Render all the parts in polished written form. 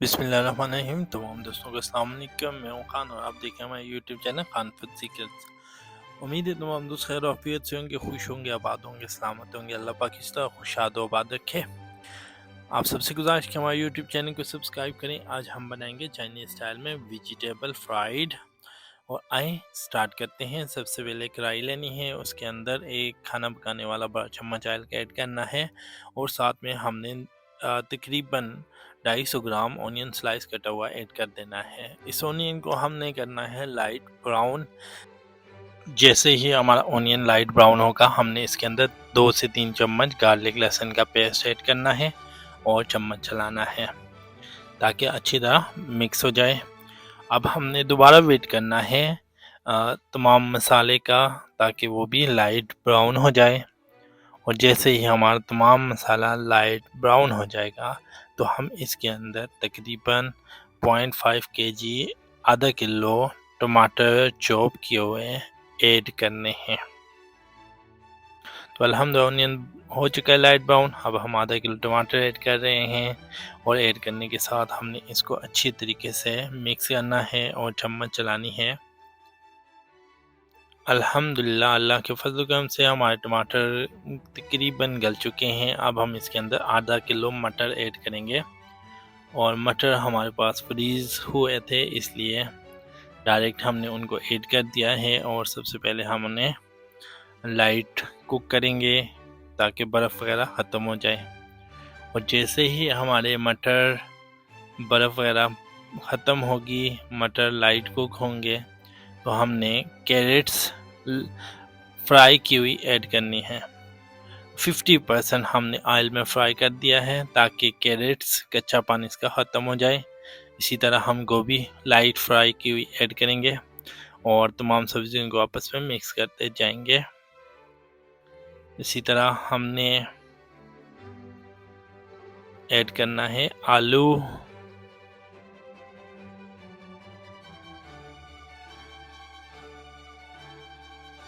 बिस्मिल्लाहिर्रहमानिर्रहीम। तमाम दोस्तों को अस्सलाम वालेकुम। मैं हूं खान और आप देखें हमारे YouTube channel Khan food secrets. उम्मीद है तमाम दोस्त खैर आफियत से होंगे, खुश होंगे, आबाद होंगे, सलामत होंगे। अल्लाह पाक इस तरह खुशाद व आबाद रखे। आप सबसे गुजारिश कि हमारे यूट्यूब चैनल को सब्सक्राइब करें। आज हम बनाएंगे चाइनीज स्टाइल में वेजिटेबल फ्राइड। और आए स्टार्ट करते हैं। सबसे पहले कढ़ाई लेनी है, उसके अंदर एक खाना पकाने वाला बड़ा चम्मच ऑयल का ऐड करना है और साथ में हमने तकरीबन 250 ग्राम ऑनियन स्लाइस कटा हुआ ऐड कर देना है। इस ऑनियन को हमने करना है लाइट ब्राउन। जैसे ही हमारा ऑनियन लाइट ब्राउन होगा, हमने इसके अंदर 2 से 3 चम्मच गार्लिक लहसुन का पेस्ट ऐड करना है और चम्मच चलाना है ताकि अच्छी तरह मिक्स हो जाए। अब हमने दोबारा वेट करना है तमाम मसाले का, ताकि वो भी लाइट ब्राउन हो जाए। और जैसे ही हमारा तमाम मसाला लाइट ब्राउन हो जाएगा, तो हम इसके अंदर तकरीबन 0.5 kg आधा किलो टमाटर चॉप किए हुए ऐड करने हैं। तो अल्हम्दुलिल्लाह ऑनियन हो चुका है लाइट ब्राउन। अब हम आधा किलो टमाटर ऐड कर रहे हैं और ऐड करने के साथ हमने इसको अच्छी तरीके से मिक्स करना है और चम्मच चलानी है। अल्हम्दुलिल्लाह अल्लाह के फजल करम से हमारे टमाटर तकरीबन गल चुके हैं। अब हम इसके अंदर आधा किलो मटर ऐड करेंगे और मटर हमारे पास फ्रीज़ हुए थे, इसलिए डायरेक्ट हमने उनको ऐड कर दिया है। और सबसे पहले हमने लाइट कुक करेंगे ताकि बर्फ़ वगैरह ख़त्म हो जाए। और जैसे ही हमारे मटर बर्फ़ वगैरह ख़त्म होगी, मटर लाइट कुक होंगे, तो हमने कैरेट्स फ्राई की हुई ऐड करनी है। 50% हमने ऑयल में फ्राई कर दिया है ताकि कैरेट्स कच्चा पानी इसका ख़त्म हो जाए। इसी तरह हम गोभी लाइट फ्राई की हुई ऐड करेंगे और तमाम सब्जियों को आपस में मिक्स करते जाएंगे। इसी तरह हमने ऐड करना है आलू।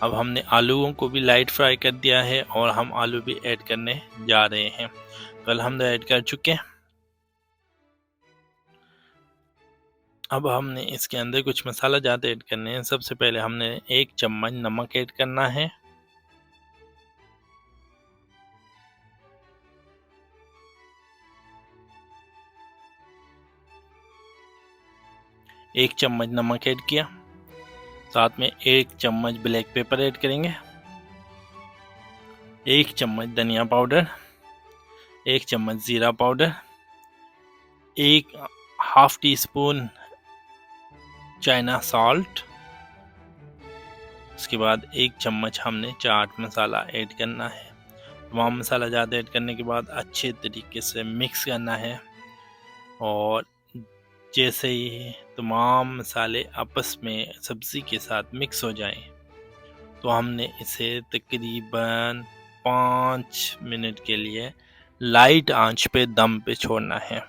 अब हमने आलूओं को भी लाइट फ्राई कर दिया है और हम आलू भी ऐड करने जा रहे हैं। तो अल्हम्दुलिल्लाह ऐड कर चुके हैं। अब हमने इसके अंदर कुछ मसाला ज़्यादा ऐड करने हैं। सबसे पहले हमने 1 चम्मच नमक ऐड करना है। एक चम्मच नमक ऐड किया, साथ में 1 चम्मच ब्लैक पेपर ऐड करेंगे, 1 चम्मच धनिया पाउडर, 1 चम्मच ज़ीरा powder, 1 half tea spoon China salt. उसके बाद 1 चम्मच हमने चाट मसाला ऐड करना है। तमाम मसाला ज़्यादा ऐड करने के बाद अच्छे तरीके से मिक्स करना है। और जैसे ही तमाम मसाले आपस में सब्ज़ी के साथ मिक्स हो जाएं, तो हमने इसे तकरीबन 5 मिनट के लिए लाइट आंच पे दम पे छोड़ना है।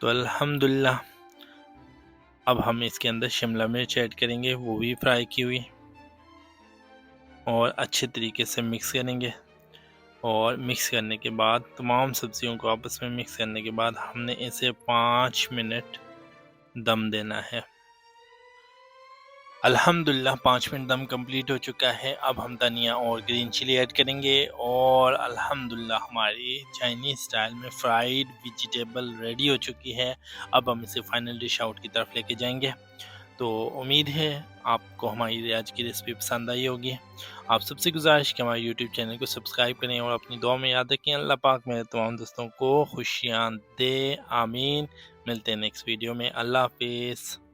तो अल्हम्दुलिल्लाह अब हम इसके अंदर शिमला मिर्च ऐड करेंगे, वो भी फ्राई की हुई, और अच्छे तरीके से मिक्स करेंगे। और मिक्स करने के बाद तमाम सब्जियों को आपस में मिक्स करने के बाद हमने इसे 5 मिनट दम देना है। अल्हम्दुलिल्लाह 5 मिनट दम कंप्लीट हो चुका है। अब हम धनिया और ग्रीन चिली ऐड करेंगे और अल्हम्दुलिल्लाह हमारी चाइनीज़ स्टाइल में फ्राइड वेजिटेबल रेडी हो चुकी है। अब हम इसे फाइनल डिश आउट की तरफ लेके जाएंगे। तो उम्मीद है आपको हमारी आज की रेसिपी पसंद आई होगी। आप सबसे गुजारिश कि हमारे यूट्यूब चैनल को सब्सक्राइब करें और अपनी दुआ में याद रखें। अल्लाह पाक मेरे तमाम दोस्तों को खुशियाँ दे, आमीन। मिलते हैं नेक्स्ट वीडियो में। अल्लाह हाफिज़।